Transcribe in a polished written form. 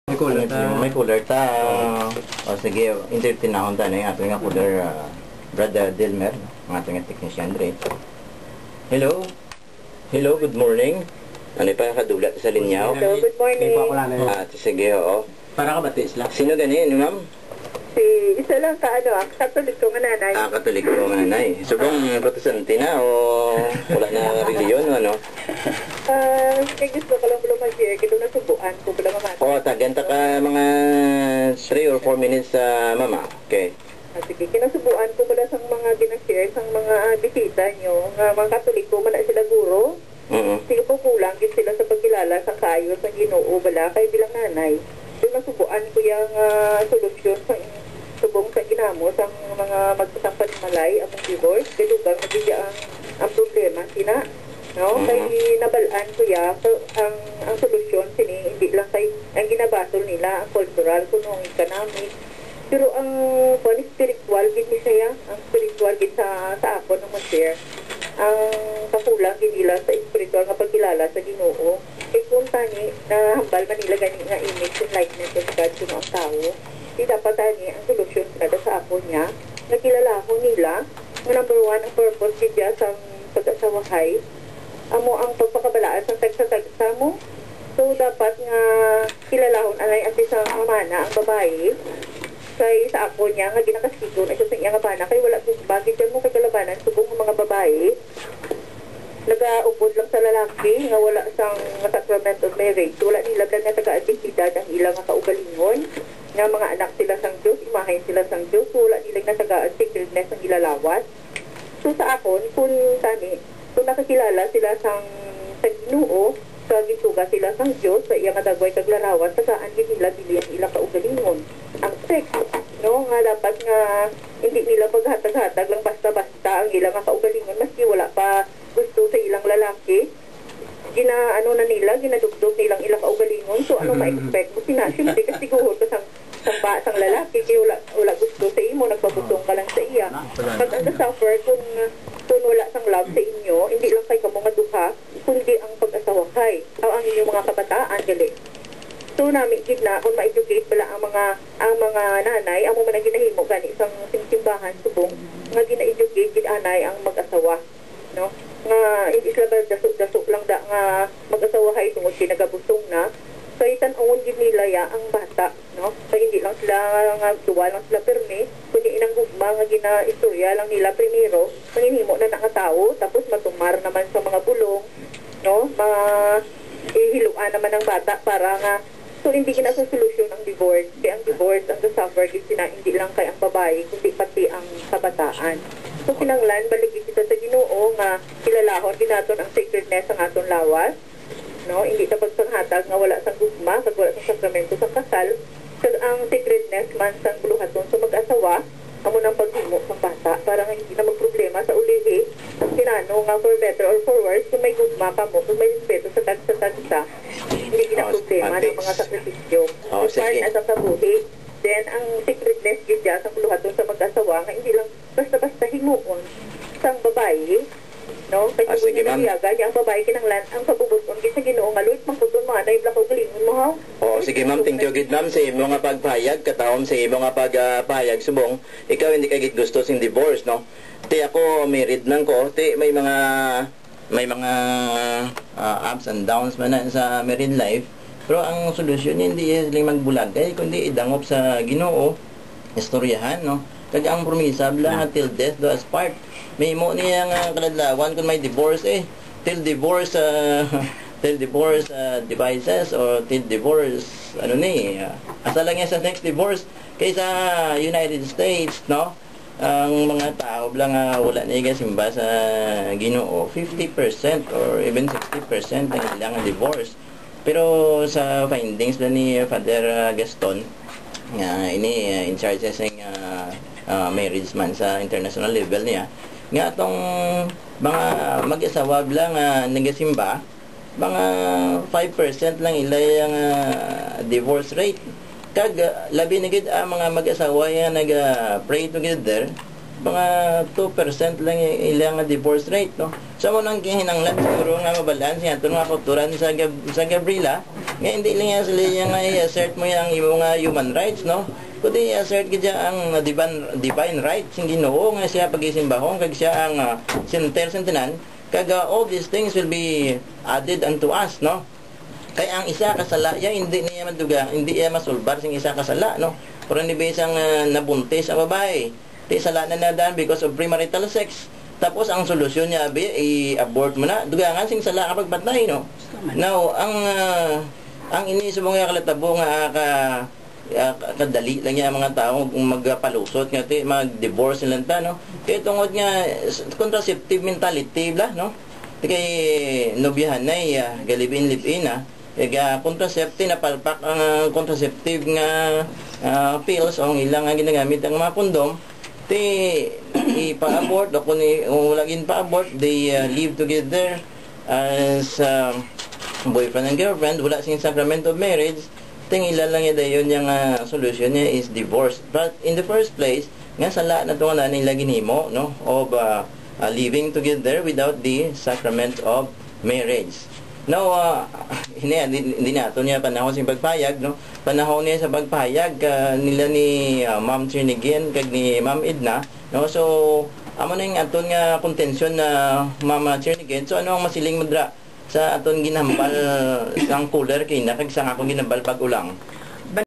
May cooler ta. May cooler ta. O sige, intertinahon ta na yung ating nga cooler, Brother Dilmer, ang ating nga technician Dre. Hello? Hello, good morning. Ano pa kadulat sa linyaw? Hello, good morning. Sige, oo. Para ka batis lang. Sino ganin, ma'am? Si isa lang Katolik ko nga nanay. Katolik ko nga nanay. Subong protestante na o wala na reliyon o ano? Kaya gusto ko lang mag-share, kito nasubuan ko pala mamata. O, tagyan ta ka mga 3 or 4 minutes mama. Okay. Sige, kinasubuan ko pala sa mga ginashare, sa mga bisita nyo, mga Katolik ko, mala sila guro. Sige po kulang, sila sa pagkilala sa kayo, sa Ginoo, bala, kayo bilang nanay. Doon nasubuan ko yung solusyon sa subong sa ginamo sa mga magsasampan malay ang divorce gadugang nagigya ang problema sina no kay nabalaan ko ya so, ang solusyon sini hindi lang kay ang ginabatol nila ang cultural kuno ang economic pero ang spiritual gid siya ang spiritual gid sa ako ng share ang kakulang gid nila sa spiritual nga pagkilala sa Ginoo kay kung tani na hambal man nila gani nga image and likeness of God kuno ang tao di dapat tani ang solusyon kada sa ako niya nakilala ko nila nga number 1 ang purpose niya sa pag-asawahay amo ang pagpakabalaan sa tagsa mo so dapat nga kilalahon anay at sa mamana ang babae kay sa ako niya nga ginakasigon ay sa iya nga bana kay wala kung bagay dyan mo kay kalabanan subong ng mga babae nagaupod lang sa lalaki nga wala sang sacrament of marriage wala nila nga taga-identidad ang ilang nga kaugalingon nga mga anak sila sang Diyos, imahin sila sang Diyos, so wala nilang natagaan sacredness ang ilalawat. So sa akon, kung nakakilala sila sang Ginoo, sa gituga sila sang Diyos, sa iya madagway kaglarawan, tagaan din nila dili ang ilang kaugalingon. Ang sex, no, nga dapat nga hindi nila paghatag-hatag lang basta-basta ang ilang kaugalingon, maski wala pa gusto sa ilang lalaki, na nila, ginadugdog nilang ilang kaugalingon, so ano ma-expect mo? Siyempre kasi guhot ka sang lalaki, kaya wala gusto sa imo, nagpabutong ka lang sa iya. Pag ang suffer, kung wala sang love sa inyo, hindi lang kay kamo nga duha, kundi ang pag-asawahay. Ang inyong mga kabataan, gali. So namin gid na kung ma-educate pala ang mga nanay, ang mga ginahimo gani isang simbahan subong nga gina-educate gid anay ang mag-asawa, no? Nga hindi sila ba dasok lang da nga mag-asawahay tungod kinagabusong na kay tan-on gid nila ya ang bata, no? Kay hindi lang sila nga duwa lang sila permi, kundi inang gugma nga gina-istorya lang nila primero, manginhimo na nakatao, tapos matumar naman sa mga bulong, no? Ihiluan naman ang bata para nga so hindi kinasolusyon ang divorce. Kaya ang divorce, ang suffer gid sina hindi lang kay ang babae, kundi pati ang kabataan. So kinanglan baligid kita sa Ginoo nga kilalahon ginaton ang sacredness ang aton lawas. No, hindi ta pagpanghatag nga wala sang gugma, kag wala sang sakramento sa kasal, kag ang sacredness man sang buluhaton sa mag-asawa, amo nang paghimo sa bata para nga hindi na magproblema sa ulihi. Kinano nga for better or for worse, kung may gugma pa mo, kung may respeto sa tagsa, hindi gina problema ng mga sakripisyo. As far as ang kabuhi, then ang sacredness gid sa buluhaton sa mag-asawa nga hindi lang basta-basta himuon sang babae. No, kasi sige ma'am. Ang babae kinanglan ang pabubuton gid sa Ginoo nga Lord mangkuton mo anay blako galingon mo ha. Oh, sige ma'am, thank you gid ma'am sa imo nga pagpahayag katawom sa imo nga pagpahayag subong ikaw hindi ka gid gusto sing divorce, no? Ti ako married nang ko, ti may mga ups and downs man na sa married life. Pero ang solusyon hindi lang magbulagay kundi idangop sa Ginoo, istoryahan, no? Kag ang promisa bla till death do us part. May mo niya nga kadlawan kung may divorce till divorce devices or till divorce asa lang yan sa next divorce kaysa United States, no? Ang mga tao lang wala na simba sa Ginoo 50% or even 60% ang ilang divorce. Pero sa findings ni Father Gaston nga ini in charge sa marriage man sa international level niya nga atong mga mag-asawa lang nagasimba mga 5% lang ilay ang divorce rate kag labi na gid ang mga mag-asawa nga nag-pray together mga 2% lang ilang divorce rate, no? So mo nang kinahanglan siguro nga mabalanse aton nga kulturan sa Gabriela Nga hindi lang yan sila yung i-assert mo yung imong human rights, no? Kundi i-assert ka ang divine rights, yung Ginoo nga siya pag-isimbahon, kag siya ang center sentinan, kag all these things will be added unto us, no? Kaya ang isa kasala, hindi niya maduga, hindi niya masulbar sing isa kasala, no? Pero hindi ba isang nabuntis ang babae? Di sala na nadaan because of premarital sex. Tapos ang solusyon niya i-abort mo na, dugangan sing sala kapag patay, no? Now, ang inisip mo nga kalatabo nga kadali lang niya mga tao kung magpalusot nga mag-divorce nilang ta, no? Kaya tungod nga contraceptive mentality bla, no? Kay nobyahan na galibin-libin kaya contraceptive na palpak ang contraceptive nga pills o ilang nga ginagamit ang mga kondom ipa-abort o kung laging pa-abort they live together as boyfriend and girlfriend, wala sing sacrament of marriage, tingila lang yun yung solution niya is divorce. But in the first place, nga sala na ito nga nila ginhimo, no, of living together without the sacrament of marriage. Now, hindi na ito niya panahon sa pagpayag, no? Panahon niya sa pagpayag nila ni Ma'am Trinigin kag ni Ma'am Edna, no? So, amo na yung aton nga kontensyon na Ma'am Trinigin. So, ano ang masiling madra sa aton ginambal ang cooler kay na kag sa akong ginambal pag ulang?